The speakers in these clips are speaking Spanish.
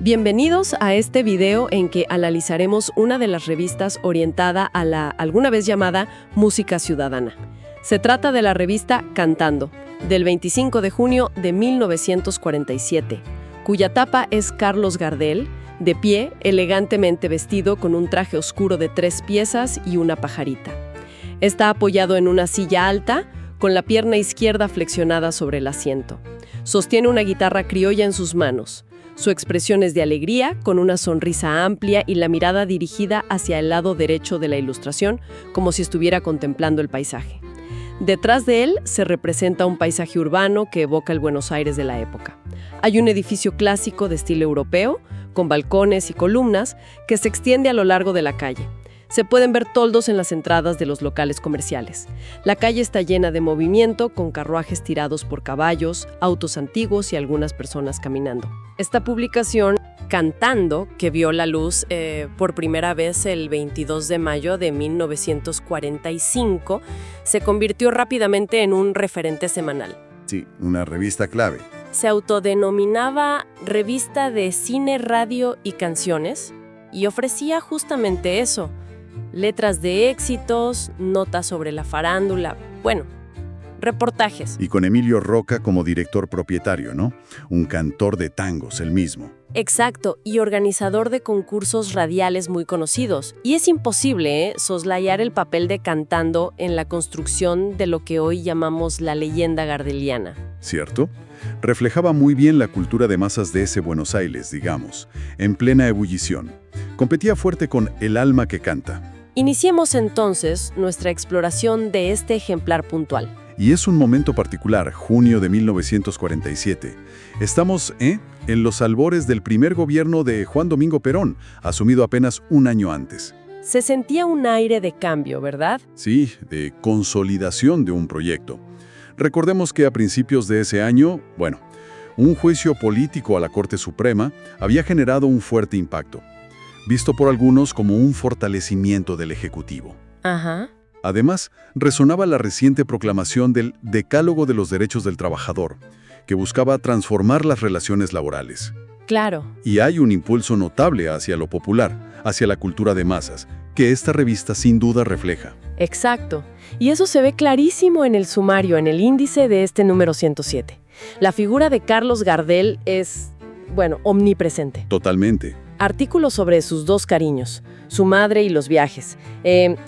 Bienvenidos a este video en que analizaremos una de las revistas orientada a la alguna vez llamada música ciudadana. Se trata de la revista Cantando, del 25 de junio de 1947, cuya tapa es Carlos Gardel, de pie, elegantemente vestido con un traje oscuro de 3 piezas y una pajarita. Está apoyado en una silla alta, con la pierna izquierda flexionada sobre el asiento. Sostiene una guitarra criolla en sus manos. Su expresión es de alegría, con una sonrisa amplia y la mirada dirigida hacia el lado derecho de la ilustración, como si estuviera contemplando el paisaje. Detrás de él se representa un paisaje urbano que evoca el Buenos Aires de la época. Hay un edificio clásico de estilo europeo, con balcones y columnas, que se extiende a lo largo de la calle. Se pueden ver toldos en las entradas de los locales comerciales. La calle está llena de movimiento, con carruajes tirados por caballos, autos antiguos y algunas personas caminando. Esta publicación, Cantando, que vio la luz por primera vez el 22 de mayo de 1945, se convirtió rápidamente en un referente semanal. Sí, una revista clave. Se autodenominaba Revista de Cine, Radio y Canciones y ofrecía justamente eso. Letras de éxitos, notas sobre la farándula, reportajes. Y con Emilio Roca como director propietario, ¿no? Un cantor de tangos, el mismo. Exacto, y organizador de concursos radiales muy conocidos. Y es imposible, soslayar el papel de Cantando en la construcción de lo que hoy llamamos la leyenda gardeliana. ¿Cierto? Reflejaba muy bien la cultura de masas de ese Buenos Aires, digamos, en plena ebullición. Competía fuerte con El alma que canta. Iniciemos entonces nuestra exploración de este ejemplar puntual. Y es un momento particular, junio de 1947. Estamos, en los albores del primer gobierno de Juan Domingo Perón, asumido apenas un año antes. Se sentía un aire de cambio, ¿verdad? Sí, de consolidación de un proyecto. Recordemos que a principios de ese año, un juicio político a la Corte Suprema había generado un fuerte impacto, visto por algunos como un fortalecimiento del Ejecutivo. Ajá. Además, resonaba la reciente proclamación del Decálogo de los Derechos del Trabajador, que buscaba transformar las relaciones laborales. Claro. Y hay un impulso notable hacia lo popular, hacia la cultura de masas, que esta revista sin duda refleja. Exacto. Y eso se ve clarísimo en el sumario, en el índice de este número 107. La figura de Carlos Gardel es, omnipresente. Totalmente. Artículos sobre sus 2 cariños, su madre y los viajes.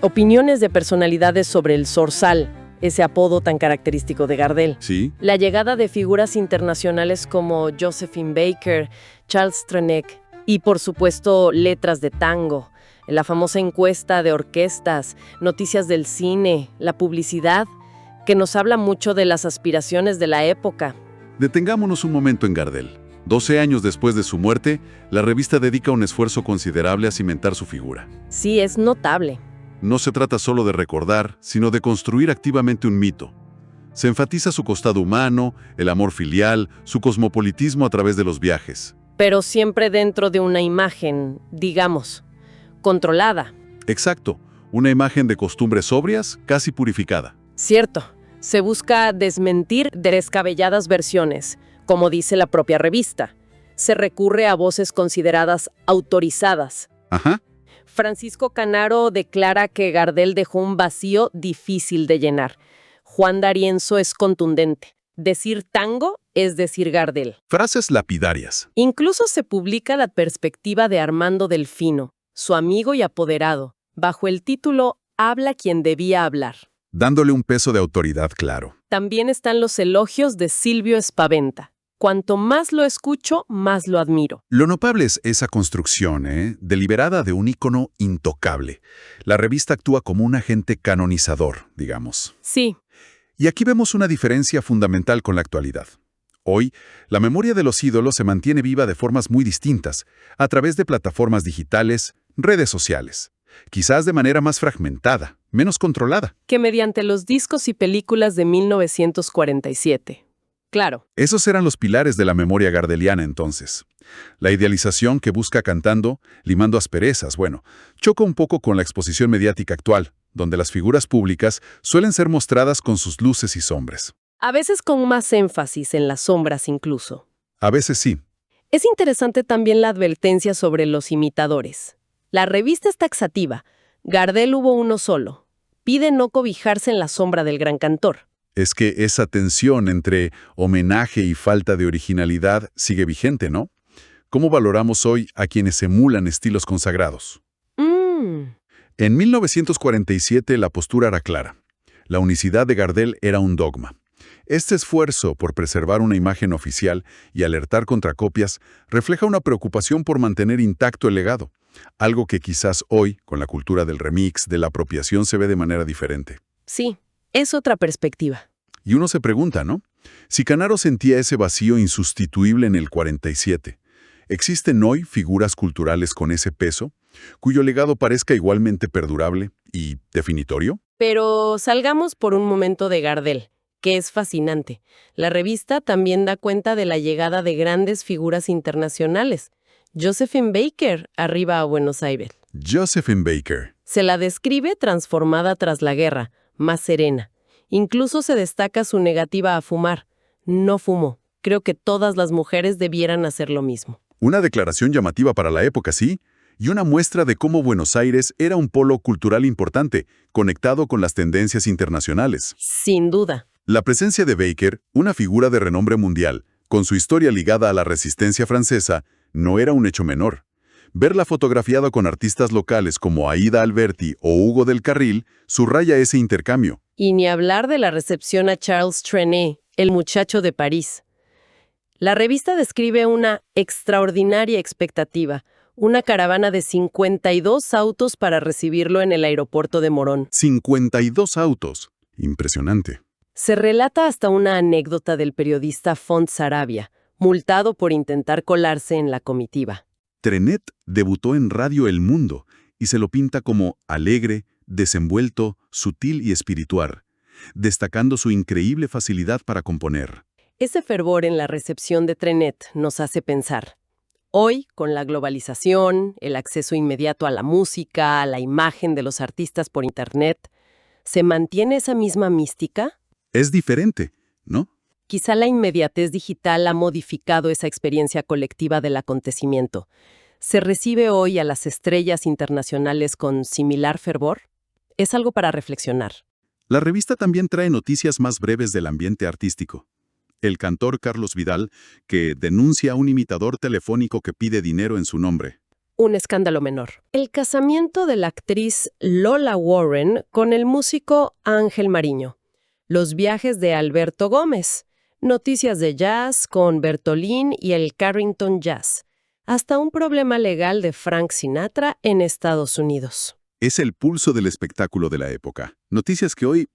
Opiniones de personalidades sobre el Zorzal, ese apodo tan característico de Gardel. Sí. La llegada de figuras internacionales como Josephine Baker, Charles Trenet y, por supuesto, letras de tango. La famosa encuesta de orquestas, noticias del cine, la publicidad, que nos habla mucho de las aspiraciones de la época. Detengámonos un momento en Gardel. 12 años después de su muerte, la revista dedica un esfuerzo considerable a cimentar su figura. Sí, es notable. No se trata solo de recordar, sino de construir activamente un mito. Se enfatiza su costado humano, el amor filial, su cosmopolitismo a través de los viajes. Pero siempre dentro de una imagen, digamos, controlada. Exacto, una imagen de costumbres sobrias, casi purificada. Cierto, se busca desmentir descabelladas versiones, como dice la propia revista. Se recurre a voces consideradas autorizadas. Ajá. Francisco Canaro declara que Gardel dejó un vacío difícil de llenar. Juan D'Arienzo es contundente. Decir tango es decir Gardel. Frases lapidarias. Incluso se publica la perspectiva de Armando Delfino, su amigo y apoderado, bajo el título Habla quien debía hablar. Dándole un peso de autoridad claro. También están los elogios de Silvio Espaventa. Cuanto más lo escucho, más lo admiro. Lo notable es esa construcción, deliberada de un ícono intocable. La revista actúa como un agente canonizador, digamos. Sí. Y aquí vemos una diferencia fundamental con la actualidad. Hoy, la memoria de los ídolos se mantiene viva de formas muy distintas, a través de plataformas digitales, redes sociales. Quizás de manera más fragmentada, menos controlada. Que mediante los discos y películas de 1947. Claro. Esos eran los pilares de la memoria gardeliana entonces. La idealización que busca Cantando, limando asperezas, choca un poco con la exposición mediática actual, donde las figuras públicas suelen ser mostradas con sus luces y sombras. A veces con más énfasis en las sombras incluso. A veces sí. Es interesante también la advertencia sobre los imitadores. La revista es taxativa. Gardel hubo uno solo. Pide no cobijarse en la sombra del gran cantor. Es que esa tensión entre homenaje y falta de originalidad sigue vigente, ¿no? ¿Cómo valoramos hoy a quienes emulan estilos consagrados? En 1947 la postura era clara. La unicidad de Gardel era un dogma. Este esfuerzo por preservar una imagen oficial y alertar contra copias refleja una preocupación por mantener intacto el legado, algo que quizás hoy, con la cultura del remix, de la apropiación, se ve de manera diferente. Sí, es otra perspectiva. Y uno se pregunta, ¿no? Si Canaro sentía ese vacío insustituible en el 47, ¿existen hoy figuras culturales con ese peso, cuyo legado parezca igualmente perdurable y definitorio? Pero salgamos por un momento de Gardel, que es fascinante. La revista también da cuenta de la llegada de grandes figuras internacionales. Josephine Baker arriba a Buenos Aires. Josephine Baker. Se la describe transformada tras la guerra, más serena. Incluso se destaca su negativa a fumar. No fumó. Creo que todas las mujeres debieran hacer lo mismo. Una declaración llamativa para la época, sí, y una muestra de cómo Buenos Aires era un polo cultural importante, conectado con las tendencias internacionales. Sin duda. La presencia de Baker, una figura de renombre mundial, con su historia ligada a la resistencia francesa, no era un hecho menor. Verla fotografiada con artistas locales como Aida Alberti o Hugo del Carril subraya ese intercambio. Y ni hablar de la recepción a Charles Trenet, el muchacho de París. La revista describe una extraordinaria expectativa, una caravana de 52 autos para recibirlo en el aeropuerto de Morón. 52 autos. Impresionante. Se relata hasta una anécdota del periodista Font Sarabia, multado por intentar colarse en la comitiva. Trenet debutó en Radio El Mundo y se lo pinta como alegre, desenvuelto, sutil y espiritual, destacando su increíble facilidad para componer. Ese fervor en la recepción de Trenet nos hace pensar. Hoy, con la globalización, el acceso inmediato a la música, a la imagen de los artistas por Internet, ¿se mantiene esa misma mística? Es diferente, ¿no? Quizá la inmediatez digital ha modificado esa experiencia colectiva del acontecimiento. ¿Se recibe hoy a las estrellas internacionales con similar fervor? Es algo para reflexionar. La revista también trae noticias más breves del ambiente artístico. El cantor Carlos Vidal, que denuncia a un imitador telefónico que pide dinero en su nombre. Un escándalo menor. El casamiento de la actriz Lola Warren con el músico Ángel Mariño. Los viajes de Alberto Gómez. Noticias de jazz con Bertolín y el Carrington Jazz. Hasta un problema legal de Frank Sinatra en Estados Unidos. Es el pulso del espectáculo de la época. Noticias que hoy,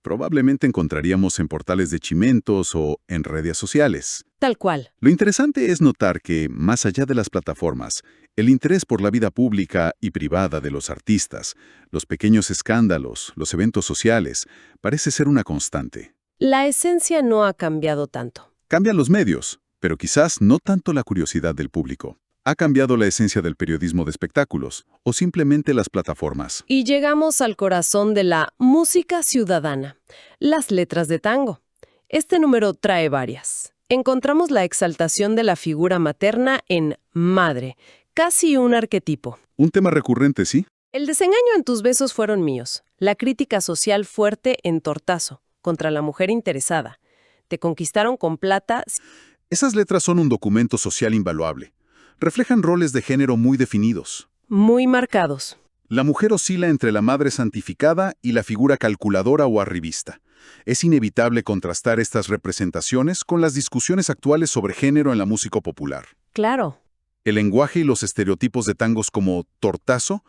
probablemente encontraríamos en portales de chimentos o en redes sociales. Tal cual. Lo interesante es notar que, más allá de las plataformas, el interés por la vida pública y privada de los artistas, los pequeños escándalos, los eventos sociales, parece ser una constante. La esencia no ha cambiado tanto. Cambian los medios, pero quizás no tanto la curiosidad del público. ¿Ha cambiado la esencia del periodismo de espectáculos o simplemente las plataformas? Y llegamos al corazón de la música ciudadana, las letras de tango. Este número trae varias. Encontramos la exaltación de la figura materna en Madre, casi un arquetipo. Un tema recurrente, ¿sí? El desengaño en tus besos fueron míos. La crítica social fuerte en Tortazo, contra la mujer interesada. Te conquistaron con plata. Esas letras son un documento social invaluable. Reflejan roles de género muy definidos. Muy marcados. La mujer oscila entre la madre santificada y la figura calculadora o arribista. Es inevitable contrastar estas representaciones con las discusiones actuales sobre género en la música popular. Claro. El lenguaje y los estereotipos de tangos como Tortazo,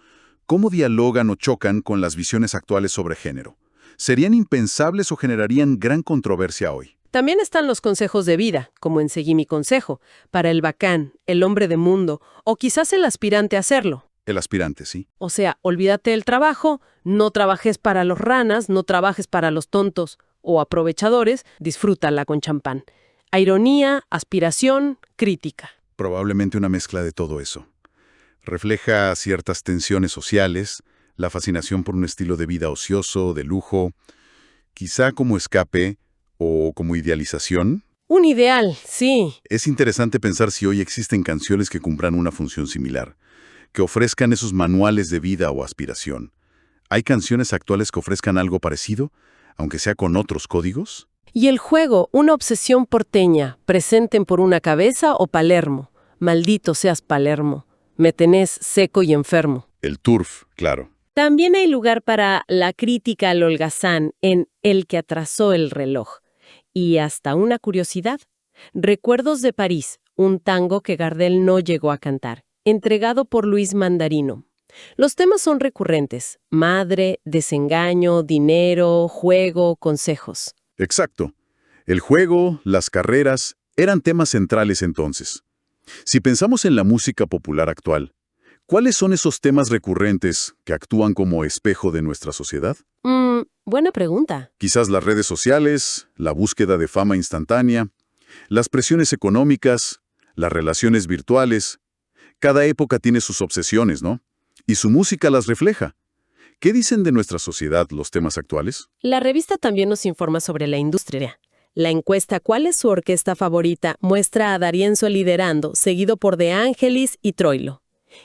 ¿cómo dialogan o chocan con las visiones actuales sobre género? ¿Serían impensables o generarían gran controversia hoy? También están los consejos de vida, como en Seguí mi consejo, para el bacán, el hombre de mundo, o quizás el aspirante a serlo. El aspirante, sí. O sea, olvídate del trabajo, no trabajes para los ranas, no trabajes para los tontos o aprovechadores, disfrútala con champán. A ironía, aspiración, crítica. Probablemente una mezcla de todo eso. Refleja ciertas tensiones sociales, la fascinación por un estilo de vida ocioso, de lujo, quizá como escape o como idealización. Un ideal, sí. Es interesante pensar si hoy existen canciones que cumplan una función similar, que ofrezcan esos manuales de vida o aspiración. ¿Hay canciones actuales que ofrezcan algo parecido, aunque sea con otros códigos? Y el juego, una obsesión porteña, presenten por una cabeza o Palermo. Maldito seas Palermo, me tenés seco y enfermo. El turf, claro. También hay lugar para la crítica al holgazán en El que atrasó el reloj. Y hasta una curiosidad. Recuerdos de París, un tango que Gardel no llegó a cantar, entregado por Luis Mandarino. Los temas son recurrentes: madre, desengaño, dinero, juego, consejos. Exacto. El juego, las carreras, eran temas centrales entonces. Si pensamos en la música popular actual, ¿cuáles son esos temas recurrentes que actúan como espejo de nuestra sociedad? Buena pregunta. Quizás las redes sociales, la búsqueda de fama instantánea, las presiones económicas, las relaciones virtuales. Cada época tiene sus obsesiones, ¿no? Y su música las refleja. ¿Qué dicen de nuestra sociedad los temas actuales? La revista también nos informa sobre la industria. La encuesta ¿Cuál es su orquesta favorita? Muestra a D'Arienzo liderando, seguido por De Angelis y Troilo.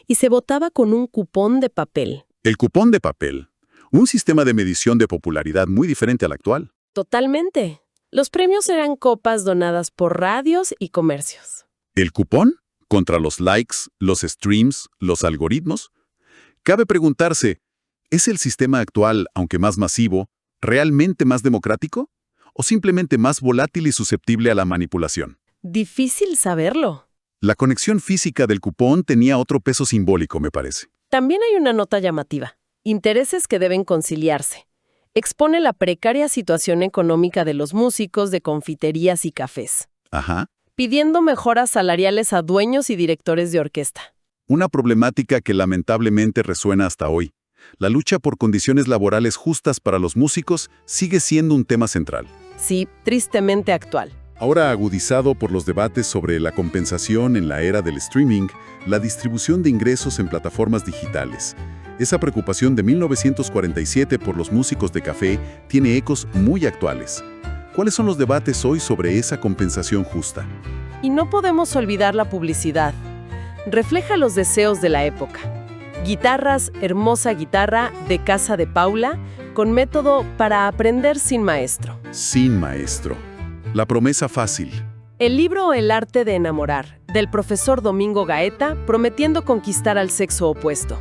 Y se votaba con un cupón de papel. El cupón de papel. Un sistema de medición de popularidad muy diferente al actual. Totalmente. Los premios eran copas donadas por radios y comercios. ¿El cupón? ¿Contra los likes, los streams, los algoritmos? Cabe preguntarse, ¿es el sistema actual, aunque más masivo, realmente más democrático? ¿O simplemente más volátil y susceptible a la manipulación? Difícil saberlo. La conexión física del cupón tenía otro peso simbólico, me parece. También hay una nota llamativa. Intereses que deben conciliarse. Expone la precaria situación económica de los músicos de confiterías y cafés. Ajá. Pidiendo mejoras salariales a dueños y directores de orquesta. Una problemática que lamentablemente resuena hasta hoy. La lucha por condiciones laborales justas para los músicos sigue siendo un tema central. Sí, tristemente actual. Ahora agudizado por los debates sobre la compensación en la era del streaming, la distribución de ingresos en plataformas digitales. Esa preocupación de 1947 por los músicos de café tiene ecos muy actuales. ¿Cuáles son los debates hoy sobre esa compensación justa? Y no podemos olvidar la publicidad. Refleja los deseos de la época. Guitarras, hermosa guitarra de casa de Paula, con método para aprender sin maestro. Sin maestro. La promesa fácil. El libro El arte de enamorar, del profesor Domingo Gaeta, prometiendo conquistar al sexo opuesto.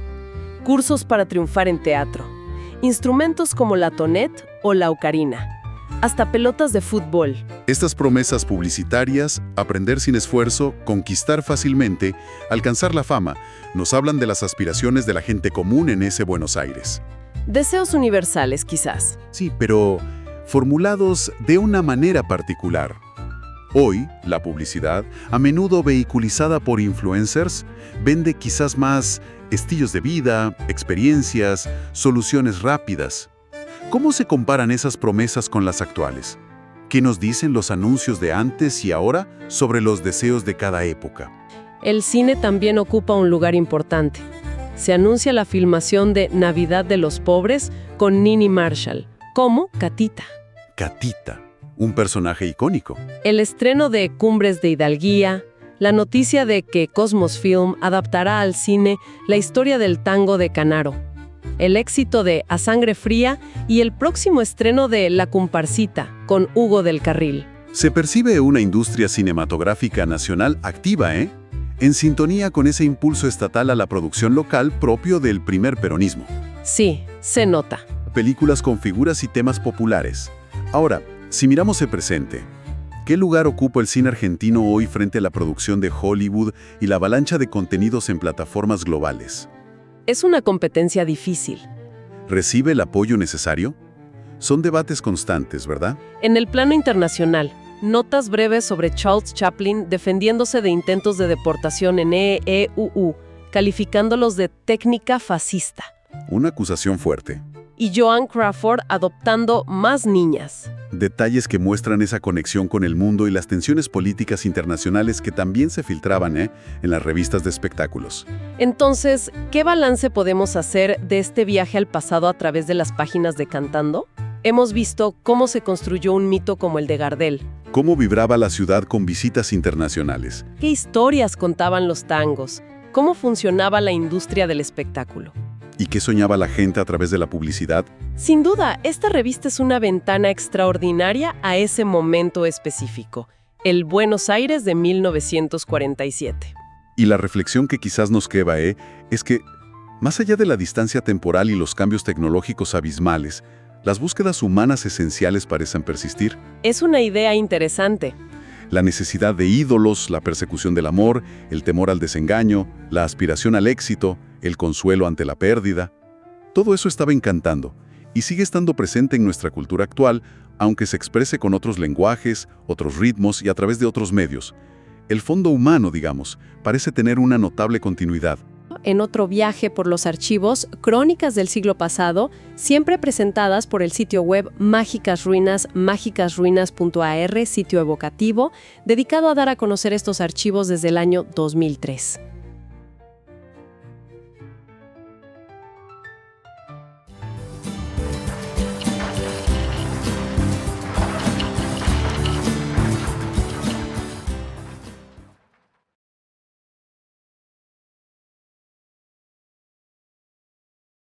Cursos para triunfar en teatro. Instrumentos como la tonette o la ocarina. Hasta pelotas de fútbol. Estas promesas publicitarias, aprender sin esfuerzo, conquistar fácilmente, alcanzar la fama, nos hablan de las aspiraciones de la gente común en ese Buenos Aires. Deseos universales, quizás. Sí, pero formulados de una manera particular. Hoy, la publicidad, a menudo vehiculizada por influencers, vende quizás más estilos de vida, experiencias, soluciones rápidas. ¿Cómo se comparan esas promesas con las actuales? ¿Qué nos dicen los anuncios de antes y ahora sobre los deseos de cada época? El cine también ocupa un lugar importante. Se anuncia la filmación de Navidad de los Pobres con Nini Marshall, como Catita. Catita, un personaje icónico. El estreno de Cumbres de Hidalguía, la noticia de que Cosmos Film adaptará al cine la historia del tango de Canaro, el éxito de A Sangre Fría y el próximo estreno de La Comparsita con Hugo del Carril. Se percibe una industria cinematográfica nacional activa, en sintonía con ese impulso estatal a la producción local propio del primer peronismo. Sí, se nota. Películas con figuras y temas populares. Ahora, si miramos el presente, ¿qué lugar ocupa el cine argentino hoy frente a la producción de Hollywood y la avalancha de contenidos en plataformas globales? Es una competencia difícil. ¿Recibe el apoyo necesario? Son debates constantes, ¿verdad? En el plano internacional, notas breves sobre Charles Chaplin defendiéndose de intentos de deportación en EEUU, calificándolos de técnica fascista. Una acusación fuerte. Y Joan Crawford adoptando más niñas. Detalles que muestran esa conexión con el mundo y las tensiones políticas internacionales que también se filtraban, en las revistas de espectáculos. Entonces, ¿qué balance podemos hacer de este viaje al pasado a través de las páginas de Cantando? Hemos visto cómo se construyó un mito como el de Gardel. ¿Cómo vibraba la ciudad con visitas internacionales? ¿Qué historias contaban los tangos? ¿Cómo funcionaba la industria del espectáculo? ¿Y qué soñaba la gente a través de la publicidad? Sin duda, esta revista es una ventana extraordinaria a ese momento específico, el Buenos Aires de 1947. Y la reflexión que quizás nos queda, es que, más allá de la distancia temporal y los cambios tecnológicos abismales, las búsquedas humanas esenciales parecen persistir. Es una idea interesante. La necesidad de ídolos, la persecución del amor, el temor al desengaño, la aspiración al éxito, el consuelo ante la pérdida. Todo eso estaba encantando y sigue estando presente en nuestra cultura actual, aunque se exprese con otros lenguajes, otros ritmos y a través de otros medios. El fondo humano, digamos, parece tener una notable continuidad. En otro viaje por los archivos, crónicas del siglo pasado, siempre presentadas por el sitio web Mágicas Ruinas, mágicasruinas.ar, sitio evocativo, dedicado a dar a conocer estos archivos desde el año 2003.